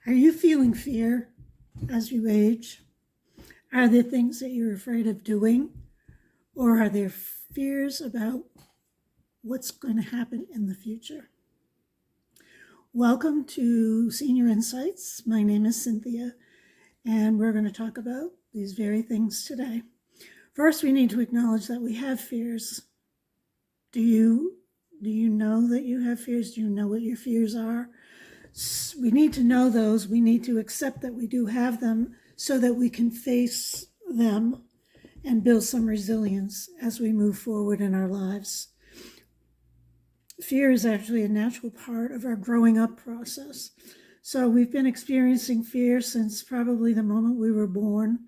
Are you feeling fear as you age? Are there things that you're afraid of doing? Or are there fears about what's going to happen in the future? Welcome to Senior Insights. My name is Cynthia, and we're going to talk about these very things today. First, we need to acknowledge that we have fears. Do you know that you have fears? Do you know what your fears are? We need to know those. We need to accept that we do have them so that we can face them and build some resilience as we move forward in our lives. Fear is actually a natural part of our growing up process. So we've been experiencing fear since probably the moment we were born,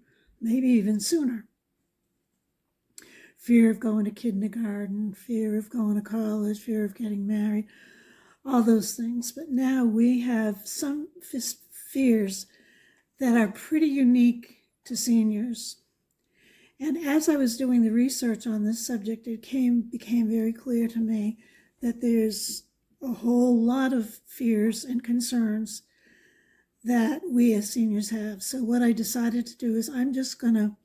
maybe even sooner. Fear of going to kindergarten, fear of going to college, fear of getting married, all those things. But now we have some fears that are pretty unique to seniors. And as I was doing the research on this subject, it became very clear to me that there's a whole lot of fears and concerns that we as seniors have. So what I decided to do is I'm just going to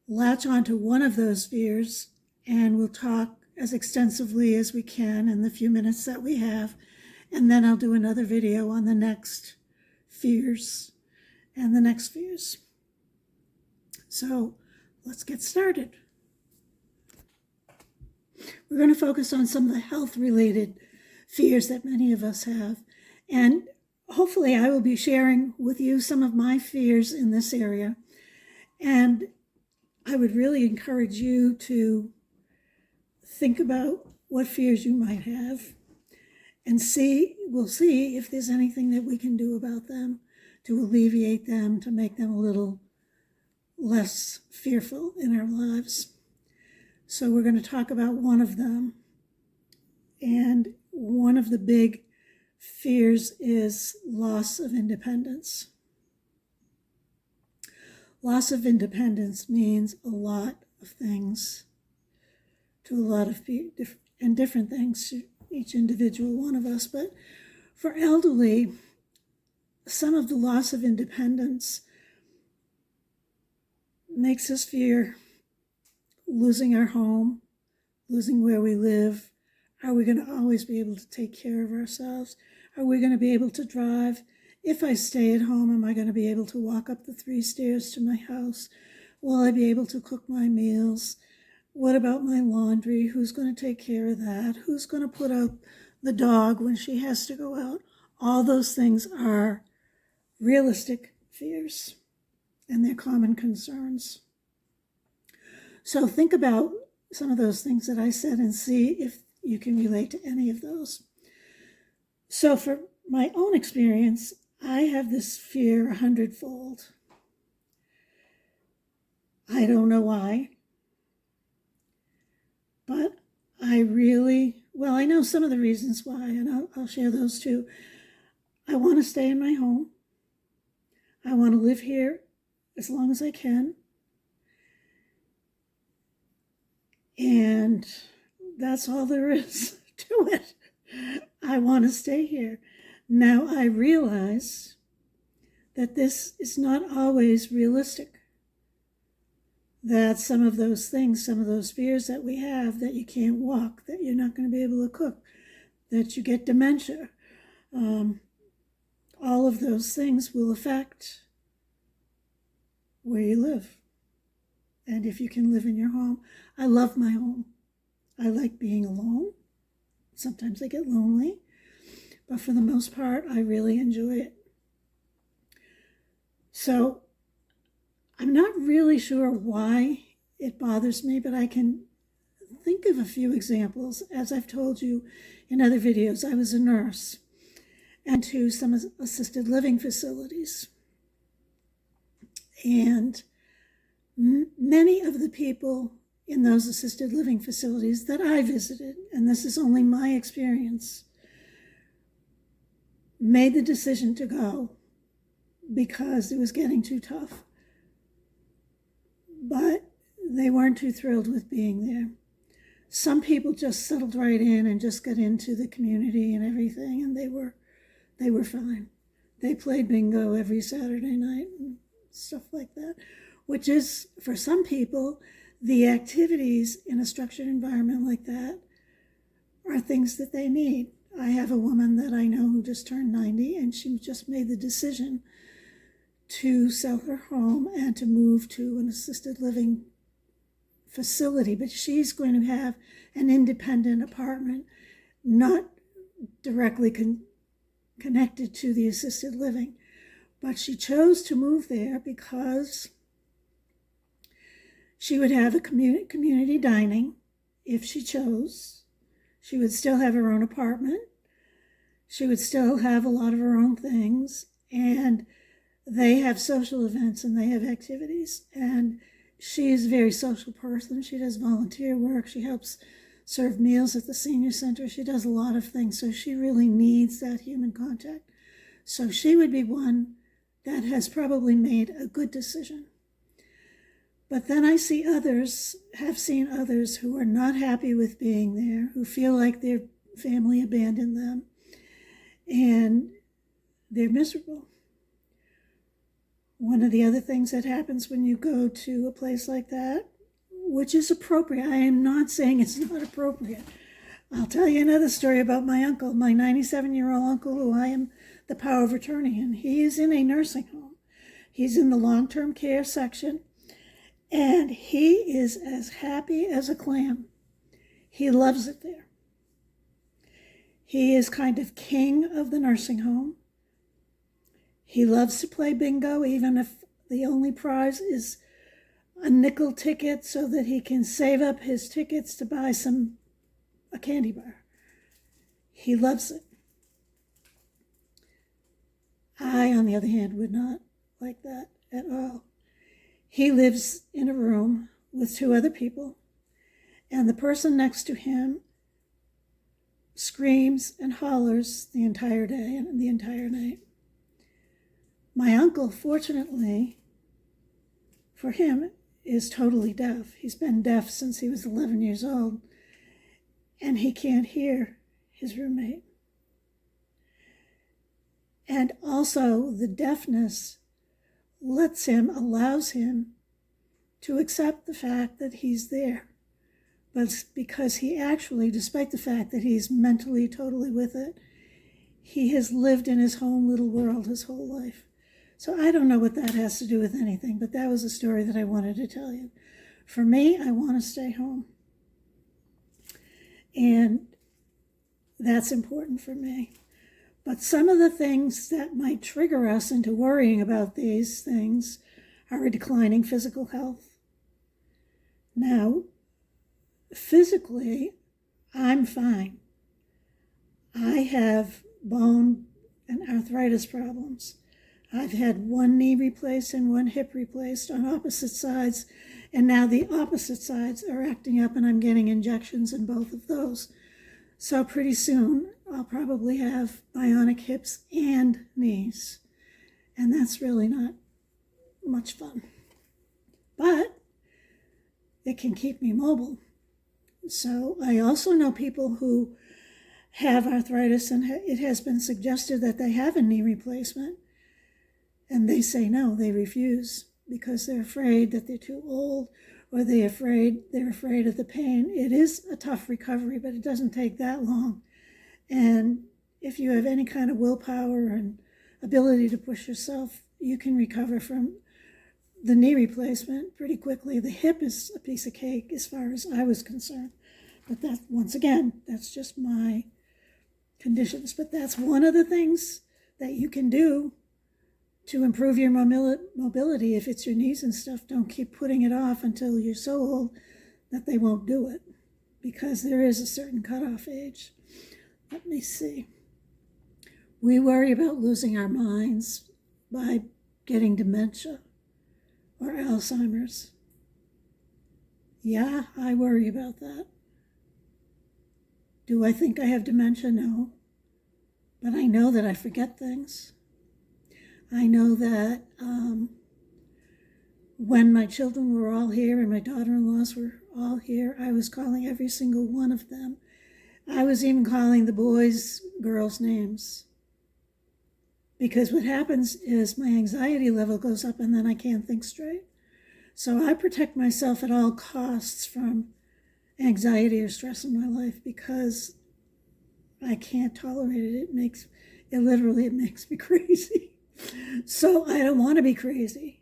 latch onto one of those fears, and we'll talk as extensively as we can in the few minutes that we have. And then I'll do another video on the next fears and the next fears. So let's get started. We're going to focus on some of the health-related fears that many of us have. And hopefully I will be sharing with you some of my fears in this area. And I would really encourage you to think about what fears you might have and we'll see if there's anything that we can do about them to alleviate them, to make them a little less fearful in our lives. So we're going to talk about one of them. And one of the big fears is loss of independence. Loss of independence means a lot of things to a lot of people, and different things to each individual one of us. But for elderly, some of the loss of independence makes us fear losing our home, losing where we live. Are we going to always be able to take care of ourselves? Are we going to be able to drive? If I stay at home, am I going to be able to walk up the 3 stairs to my house? Will I be able to cook my meals? What about my laundry? Who's going to take care of that? Who's going to put out the dog when she has to go out? All those things are realistic fears, and they're common concerns. So think about some of those things that I said and see if you can relate to any of those. So for my own experience, I have this fear 100-fold. I don't know why, but I know some of the reasons why, and I'll share those too. I want to stay in my home. I want to live here as long as I can. And that's all there is to it. I want to stay here. Now I realize that this is not always realistic. That some of those things, some of those fears that we have, that you can't walk, that you're not going to be able to cook, that you get dementia, all of those things will affect where you live. And if you can live in your home. I love my home. I like being alone. Sometimes I get lonely, but for the most part, I really enjoy it. So I'm not really sure why it bothers me, but I can think of a few examples. As I've told you in other videos, I was a nurse and to some assisted living facilities. And many of the people in those assisted living facilities that I visited, and this is only my experience, made the decision to go because it was getting too tough. But they weren't too thrilled with being there. Some people just settled right in and just got into the community and everything, and they were fine. they played bingo every Saturday night and stuff like that, which is, for some people, the activities in a structured environment like that are things that they need. I have a woman that I know who just turned 90, and she just made the decision to sell her home and to move to an assisted living facility, but she's going to have an independent apartment, not directly connected to the assisted living. But she chose to move there because she would have a community dining if she chose. She would still have her own apartment. She would still have a lot of her own things. And they have social events and they have activities. And she is a very social person. She does volunteer work. She helps serve meals at the senior center. She does a lot of things. So she really needs that human contact. So she would be one that has probably made a good decision. But then I see others, have seen others who are not happy with being there, who feel like their family abandoned them, and they're miserable. One of the other things that happens when you go to a place like that, which is appropriate, I am not saying it's not appropriate. I'll tell you another story about my uncle, my 97-year-old uncle, who I am the power of attorney in. He is in a nursing home. He's in the long-term care section, and he is as happy as a clam. He loves it there. He is kind of king of the nursing home. He loves to play bingo, even if the only prize is a nickel ticket, so that he can save up his tickets to buy a candy bar. He loves it. I, on the other hand, would not like that at all. He lives in a room with two other people, and the person next to him screams and hollers the entire day and the entire night. My uncle, fortunately for him, is totally deaf. He's been deaf since he was 11 years old, and he can't hear his roommate. And also the deafness allows him to accept the fact that he's there. But because he actually, despite the fact that he's mentally totally with it, he has lived in his own little world his whole life. So I don't know what that has to do with anything, but that was a story that I wanted to tell you. For me, I want to stay home. And that's important for me. But some of the things that might trigger us into worrying about these things are a declining physical health. Now, physically, I'm fine. I have bone and arthritis problems. I've had one knee replaced and one hip replaced on opposite sides, and now the opposite sides are acting up and I'm getting injections in both of those. So pretty soon I'll probably have bionic hips and knees, and that's really not much fun. But it can keep me mobile. So I also know people who have arthritis and it has been suggested that they have a knee replacement, and they say no, they refuse because they're afraid that they're too old, or they're afraid of the pain. It is a tough recovery, but it doesn't take that long. And if you have any kind of willpower and ability to push yourself, you can recover from the knee replacement pretty quickly. The hip is a piece of cake as far as I was concerned. But that, once again, that's just my conditions. But that's one of the things that you can do to improve your mobility. If it's your knees and stuff, don't keep putting it off until you're so old that they won't do it, because there is a certain cutoff age. Let me see. We worry about losing our minds by getting dementia or Alzheimer's. Yeah, I worry about that. Do I think I have dementia? No. But I know that I forget things. I know that when my children were all here and my daughter-in-laws were all here, I was calling every single one of them. I was even calling the boys' girls' names. because what happens is my anxiety level goes up and then I can't think straight. So I protect myself at all costs from anxiety or stress in my life because I can't tolerate it. It makes me crazy. So I don't want to be crazy.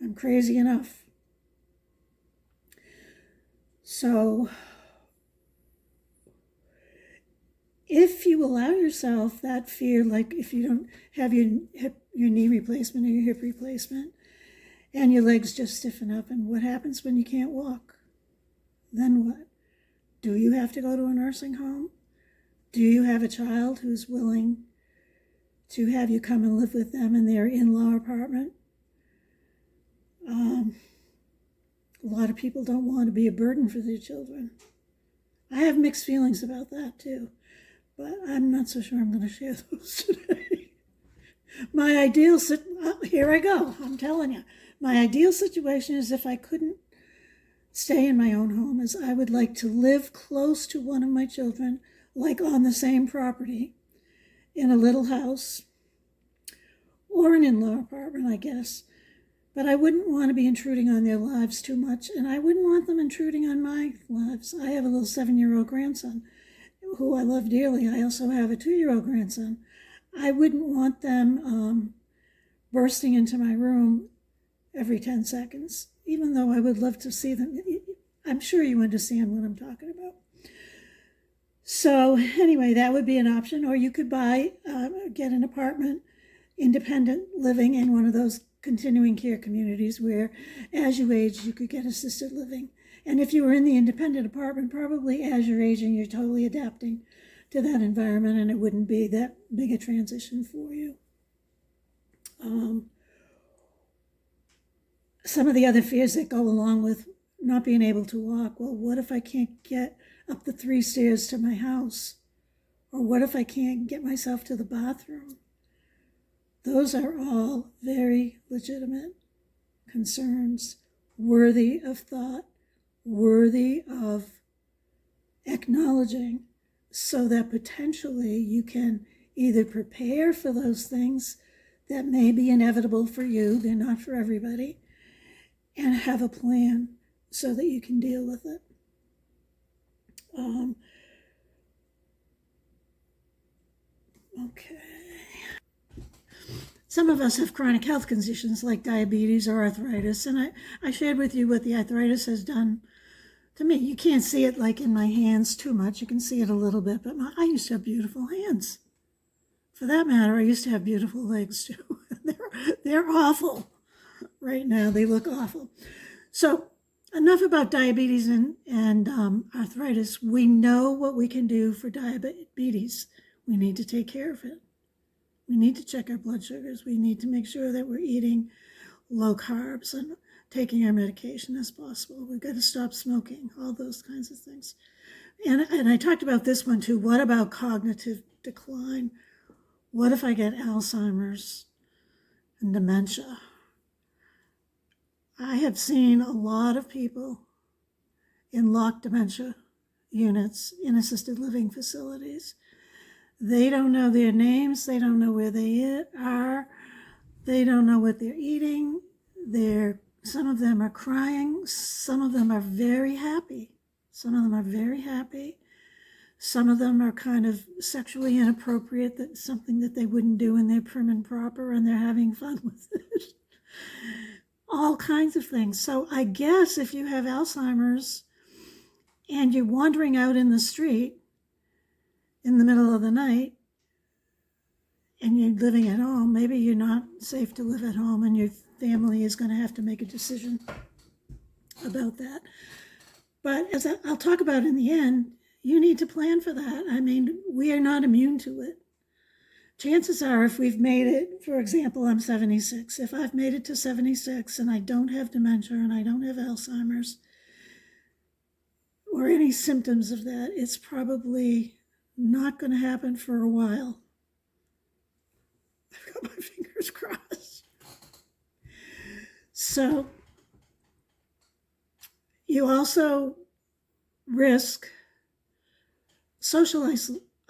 I'm crazy enough. So if you allow yourself that fear, like if you don't have your knee replacement or your hip replacement, and your legs just stiffen up, and what happens when you can't walk? Then what? Do you have to go to a nursing home? Do you have a child who's willing to have you come and live with them in their in-law apartment? A lot of people don't want to be a burden for their children. I have mixed feelings about that too, but I'm not so sure I'm going to share those today. My ideal, here I go, I'm telling you. My ideal situation is if I couldn't stay in my own home, is I would like to live close to one of my children, like on the same property, in a little house, or an in-law apartment, I guess. But I wouldn't want to be intruding on their lives too much, and I wouldn't want them intruding on my lives. I have a little 7-year-old grandson who I love dearly. I also have a 2-year-old grandson. I wouldn't want them bursting into my room every 10 seconds, even though I would love to see them. I'm sure you understand what I'm talking about. So anyway, that would be an option. Or you could get an apartment, independent living in one of those continuing care communities where as you age, you could get assisted living. And if you were in the independent apartment, probably as you're aging, you're totally adapting to that environment and it wouldn't be that big a transition for you. Some of the other fears that go along with not being able to walk, well, what if I can't get up the 3 stairs to my house? Or what if I can't get myself to the bathroom? Those are all very legitimate concerns, worthy of thought, worthy of acknowledging, so that potentially you can either prepare for those things that may be inevitable for you, they're not for everybody, and have a plan so that you can deal with it. Okay. Some of us have chronic health conditions like diabetes or arthritis, and I shared with you what the arthritis has done to me. You can't see it like in my hands too much. You can see it a little bit, but I used to have beautiful hands. For that matter, I used to have beautiful legs too. They're awful right now. They look awful. So enough about diabetes and arthritis. We know what we can do for diabetes. We need to take care of it. We need to check our blood sugars. We need to make sure that we're eating low carbs and taking our medication as possible. We've got to stop smoking, all those kinds of things. And I talked about this one too. What about cognitive decline? What if I get Alzheimer's and dementia? I have seen a lot of people in locked dementia units in assisted living facilities. They don't know their names. They don't know where they are. They don't know what they're eating. Some of them are crying. Some of them are very happy. Some of them are kind of sexually inappropriate. That's something that they wouldn't do when they're prim and proper and they're having fun with it. All kinds of things. So I guess if you have Alzheimer's and you're wandering out in the street in the middle of the night and you're living at home, maybe you're not safe to live at home and your family is going to have to make a decision about that. But as I'll talk about in the end, you need to plan for that. I mean, we are not immune to it. Chances are, if we've made it, for example, I'm 76. If I've made it to 76 and I don't have dementia and I don't have Alzheimer's or any symptoms of that, it's probably not going to happen for a while. I've got my fingers crossed. So you also risk social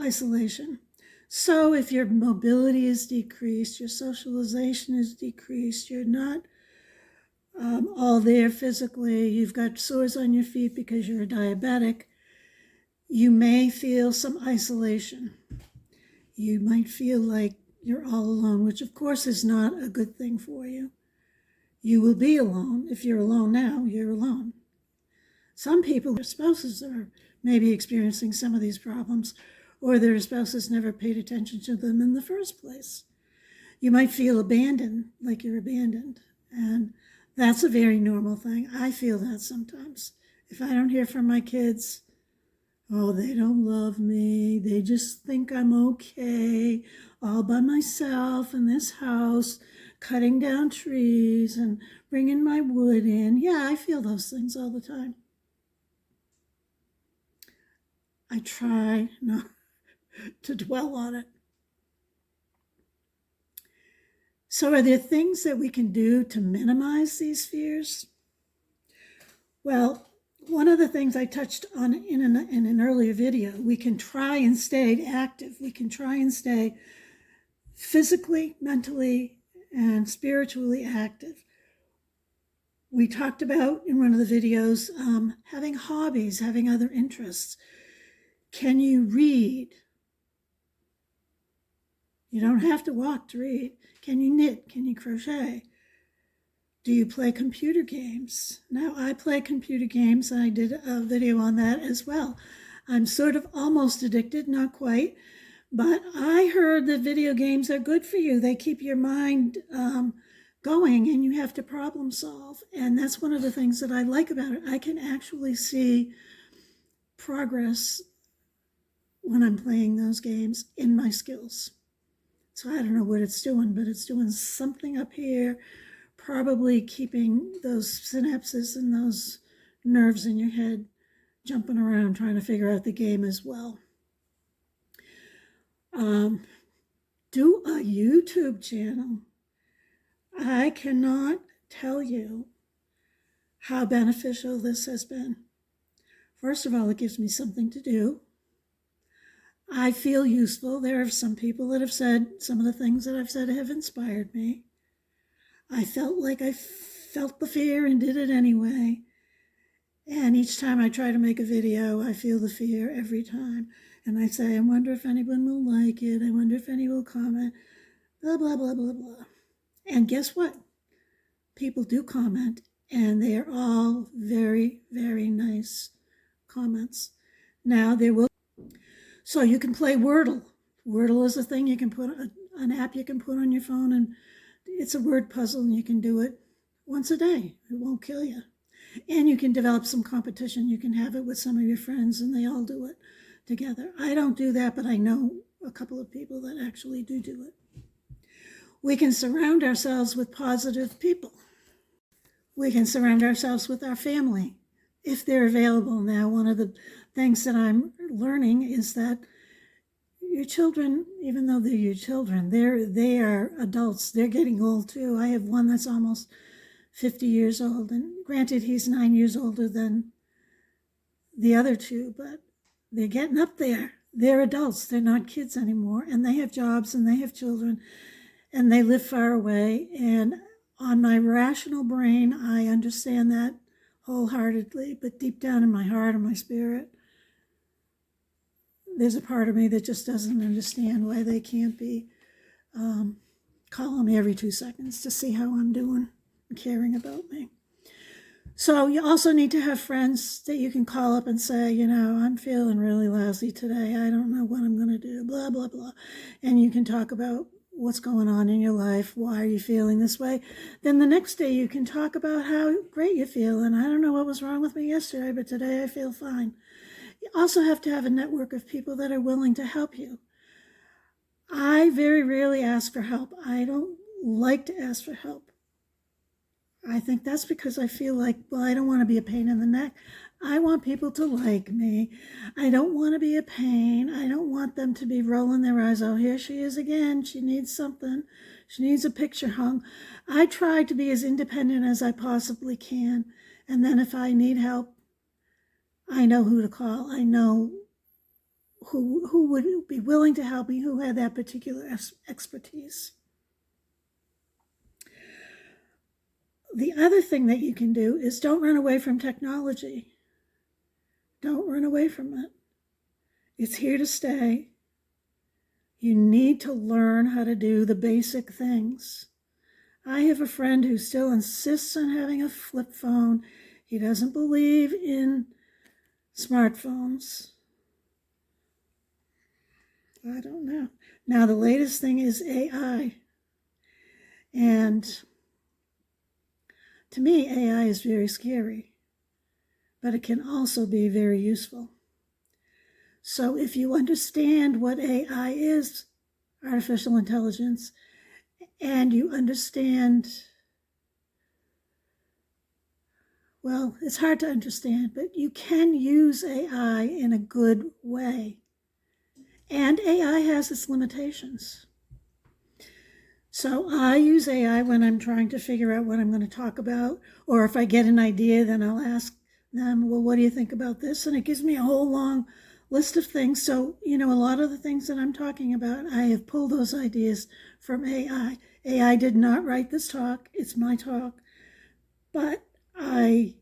isolation. So if your mobility is decreased, your socialization is decreased, you're not all there physically, you've got sores on your feet because you're a diabetic, you may feel some isolation. You might feel like you're all alone, which of course is not a good thing for you. You will be alone. If you're alone now, you're alone. Some people, their spouses are maybe experiencing some of these problems, or their spouses never paid attention to them in the first place. You might feel abandoned, like you're abandoned, and that's a very normal thing. I feel that sometimes. If I don't hear from my kids, oh, they don't love me. They just think I'm okay, all by myself in this house, cutting down trees and bringing my wood in. Yeah, I feel those things all the time. I try not to dwell on it. So are there things that we can do to minimize these fears? Well, one of the things I touched on in an earlier video, we can try and stay active. We can try and stay physically, mentally, and spiritually active. We talked about in one of the videos having hobbies, having other interests. Can you read? You don't have to walk to read. Can you knit? Can you crochet? Do you play computer games? Now, I play computer games, and I did a video on that as well. I'm sort of almost addicted, not quite, but I heard that video games are good for you. They keep your mind going, and you have to problem solve. And that's one of the things that I like about it. I can actually see progress when I'm playing those games in my skills. So I don't know what it's doing, but it's doing something up here, probably keeping those synapses and those nerves in your head jumping around, trying to figure out the game as well. Do a YouTube channel. I cannot tell you how beneficial this has been. First of all, it gives me something to do. I feel useful. There are some people that have said some of the things that I've said have inspired me. I felt like I felt the fear and did it anyway. And each time I try to make a video, I feel the fear every time. And I say, I wonder if anyone will like it. I wonder if anyone will comment, blah, blah, blah, blah, blah. And guess what? People do comment, and they are all very, very nice comments. Now, there will. So you can play Wordle. Wordle is a thing you can put, an app you can put on your phone, and it's a word puzzle, and you can do it once a day. It won't kill you. And you can develop some competition. You can have it with some of your friends, and they all do it together. I don't do that, but I know a couple of people that actually do it. We can surround ourselves with positive people. We can surround ourselves with our family if they're available. Now, one of the things that I'm learning is that your children, even though they're your children, they are adults. They're getting old too. I have one that's almost 50 years old, and granted, he's 9 years older than the other two, but they're getting up there. They're adults. They're not kids anymore, and they have jobs, and they have children, and they live far away. And on my rational brain, I understand that wholeheartedly, but deep down in my heart and my spirit, there's a part of me that just doesn't understand why they can't be calling me every 2 seconds to see how I'm doing and caring about me. So you also need to have friends that you can call up and say, you know, I'm feeling really lousy today. I don't know what I'm going to do, blah, blah, blah. And you can talk about what's going on in your life. Why are you feeling this way? Then the next day you can talk about how great you feel. And I don't know what was wrong with me yesterday, but today I feel fine. You also have to have a network of people that are willing to help you. I very rarely ask for help. I don't like to ask for help. I think that's because I feel like, well, I don't want to be a pain in the neck. I want people to like me. I don't want to be a pain. I don't want them to be rolling their eyes. Oh, here she is again. She needs something. She needs a picture hung. I try to be as independent as I possibly can. And then if I need help, I know who to call. I know who would be willing to help me, who had that particular expertise. The other thing that you can do is don't run away from technology. Don't run away from it. It's here to stay. You need to learn how to do the basic things. I have a friend who still insists on having a flip phone. He doesn't believe in smartphones. I don't know. Now, the latest thing is AI. And to me, AI is very scary, but it can also be very useful. So if you understand what AI is, artificial intelligence, and you understand, well, it's hard to understand, but you can use AI in a good way. And AI has its limitations. So I use AI when I'm trying to figure out what I'm going to talk about, or if I get an idea, then I'll ask them, well, what do you think about this? And it gives me a whole long list of things. So, a lot of the things that I'm talking about, I have pulled those ideas from AI. AI did not write this talk. It's my talk. But I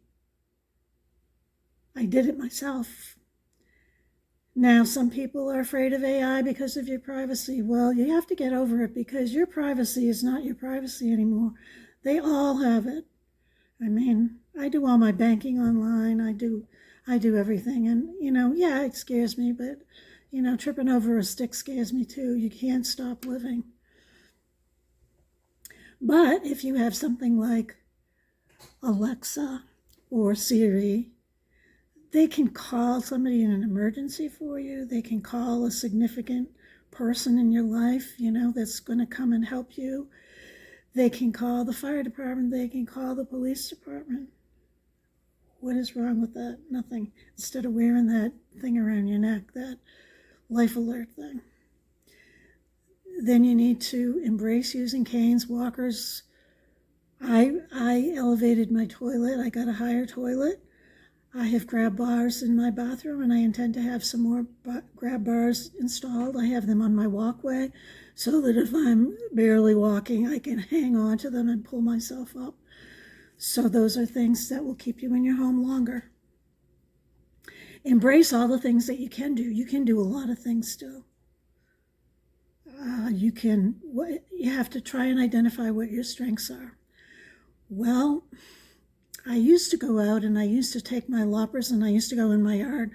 did it myself. Now, some people are afraid of AI because of your privacy. Well, you have to get over it because your privacy is not your privacy anymore. They all have it. I mean, I do all my banking online. I do everything. And, yeah, it scares me, but, tripping over a stick scares me too. You can't stop living. But if you have something like Alexa or Siri, they can call somebody in an emergency for you. They can call a significant person in your life, that's going to come and help you. They can call the fire department. They can call the police department. What is wrong with that? Nothing. Instead of wearing that thing around your neck, that life alert thing. Then you need to embrace using canes, walkers. I elevated my toilet. I got a higher toilet. I have grab bars in my bathroom, and I intend to have some more grab bars installed. I have them on my walkway so that if I'm barely walking, I can hang on to them and pull myself up. So those are things that will keep you in your home longer. Embrace all the things that you can do. You can do a lot of things still. You have to try and identify what your strengths are. Well, I used to go out and I used to take my loppers and I used to go in my yard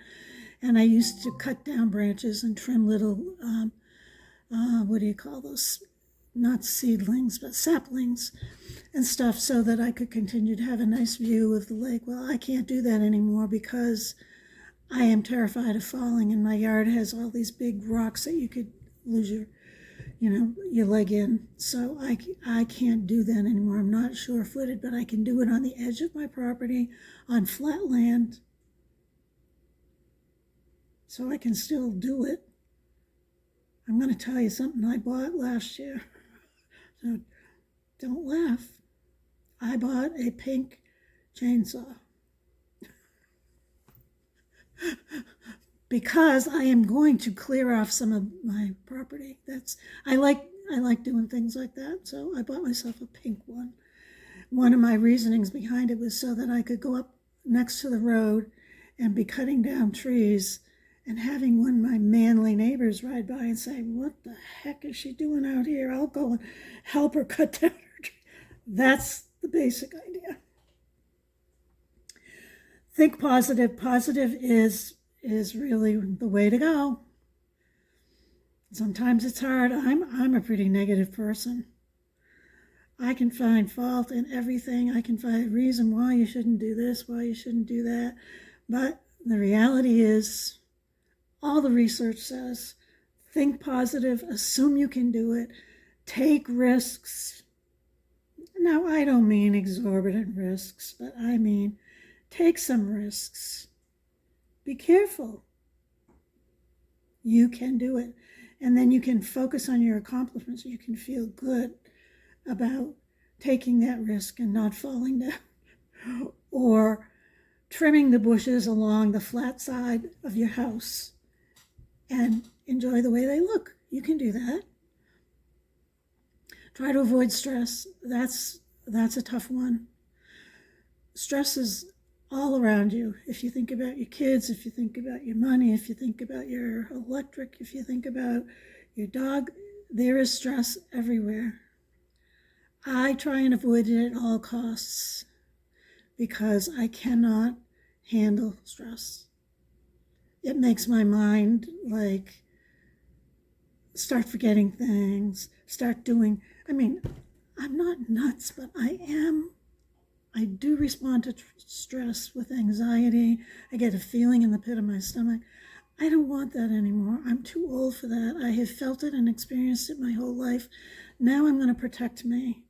and I used to cut down branches and trim little, what do you call those? Not seedlings, but saplings and stuff so that I could continue to have a nice view of the lake. Well, I can't do that anymore because I am terrified of falling, and my yard has all these big rocks that you could lose your leg in. So I can't do that anymore. I'm not sure-footed, but I can do it on the edge of my property on flat land. So I can still do it. I'm going to tell you something I bought last year. So don't laugh. I bought a pink chainsaw. Because I am going to clear off some of my property. I like doing things like that, so I bought myself a pink one. One of my reasonings behind it was so that I could go up next to the road and be cutting down trees and having one of my manly neighbors ride by and say, "What the heck is she doing out here? I'll go and help her cut down her tree." That's the basic idea. Think positive. Positive is really the way to go. Sometimes it's hard. I'm a pretty negative person. I can find fault in everything. I can find a reason why you shouldn't do this, why you shouldn't do that. But the reality is, all the research says, think positive, assume you can do it, take risks. Now, I don't mean exorbitant risks, but I mean take some risks. Be careful. You can do it. And then you can focus on your accomplishments. You can feel good about taking that risk and not falling down. Or trimming the bushes along the flat side of your house. and enjoy the way they look. You can do that. Try to avoid stress. That's a tough one. Stress is all around you. If you think about your kids, if you think about your money, if you think about your electric, if you think about your dog, there is stress everywhere. I try and avoid it at all costs because I cannot handle stress. It makes my mind like start forgetting things, start doing, I'm not nuts, but I do respond to stress with anxiety. I get a feeling in the pit of my stomach. I don't want that anymore. I'm too old for that. I have felt it and experienced it my whole life. Now I'm going to protect me.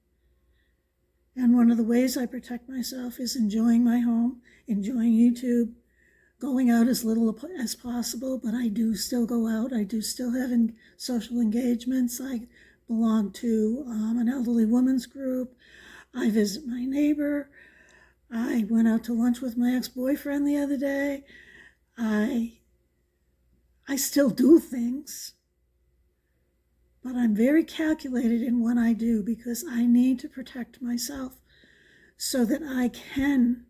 And one of the ways I protect myself is enjoying my home, enjoying YouTube, going out as little as possible, but I do still go out. I do still have social engagements. I belong to an elderly women's group. I visit my neighbor. I went out to lunch with my ex-boyfriend the other day. I still do things, but I'm very calculated in what I do because I need to protect myself so that I can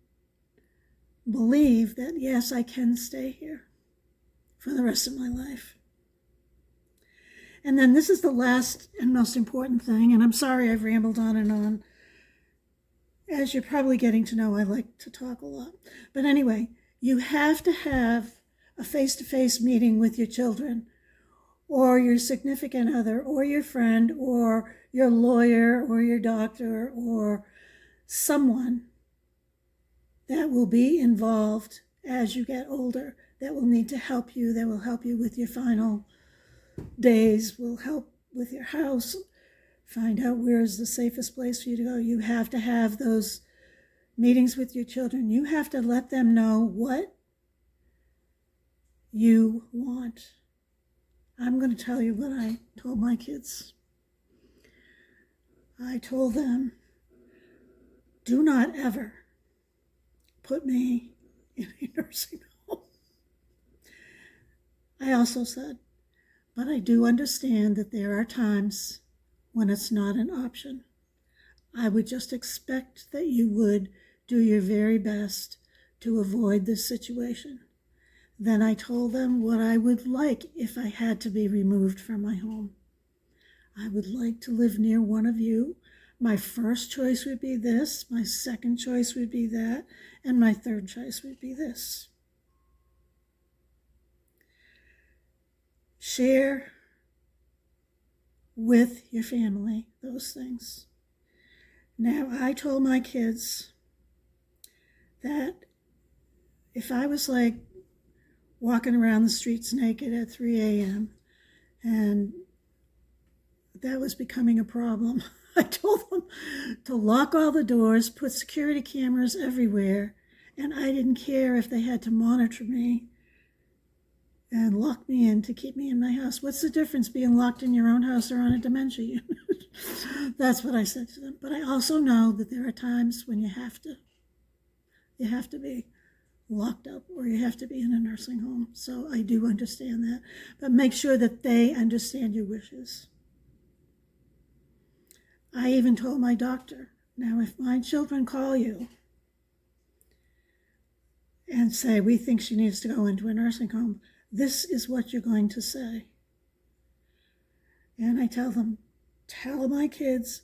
believe that, yes, I can stay here for the rest of my life. And then this is the last and most important thing, and I'm sorry I've rambled on and on. As you're probably getting to know, I like to talk a lot. But anyway, you have to have a face-to-face meeting with your children or your significant other or your friend or your lawyer or your doctor or someone that will be involved as you get older, that will need to help you, that will help you with your final days, will help with your house, find out where is the safest place for you to go. You have to have those meetings with your children. You have to let them know what you want. I'm going to tell you what I told my kids. I told them, do not ever put me in a nursing home. I also said, but I do understand that there are times when it's not an option. I would just expect that you would do your very best to avoid this situation. Then I told them what I would like if I had to be removed from my home. I would like to live near one of you. My first choice would be this, my second choice would be that, and my third choice would be this. Share with your family those things. Now, I told my kids that if I was like walking around the streets naked at 3 a.m. and that was becoming a problem, I told them to lock all the doors, put security cameras everywhere, and I didn't care if they had to monitor me and lock me in to keep me in my house. What's the difference being locked in your own house or on a dementia unit? That's what I said to them. But I also know that there are times when you have to be locked up or you have to be in a nursing home. So I do understand that. But make sure that they understand your wishes. I even told my doctor, now if my children call you and say, we think she needs to go into a nursing home, this is what you're going to say. And I tell them, tell my kids,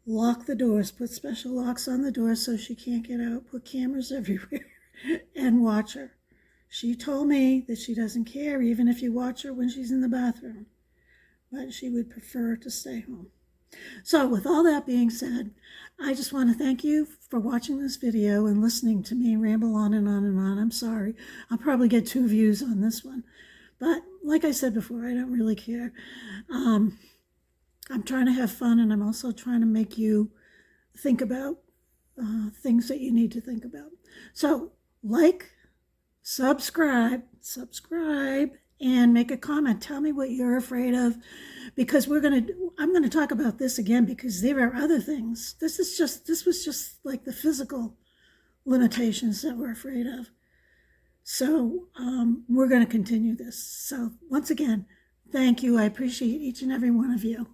lock the doors, put special locks on the doors so she can't get out, put cameras everywhere, and watch her. She told me that she doesn't care even if you watch her when she's in the bathroom, but she would prefer to stay home. So with all that being said, I just want to thank you for watching this video and listening to me ramble on and on and on. I'm sorry. I'll probably get 2 views on this one. But like I said before, I don't really care. I'm trying to have fun, and I'm also trying to make you think about things that you need to think about. So like, subscribe, and make a comment. Tell me what you're afraid of, because I'm going to talk about this again, because there are other things. This was just like the physical limitations that we're afraid of. So we're going to continue this. So once again, thank you. I appreciate each and every one of you.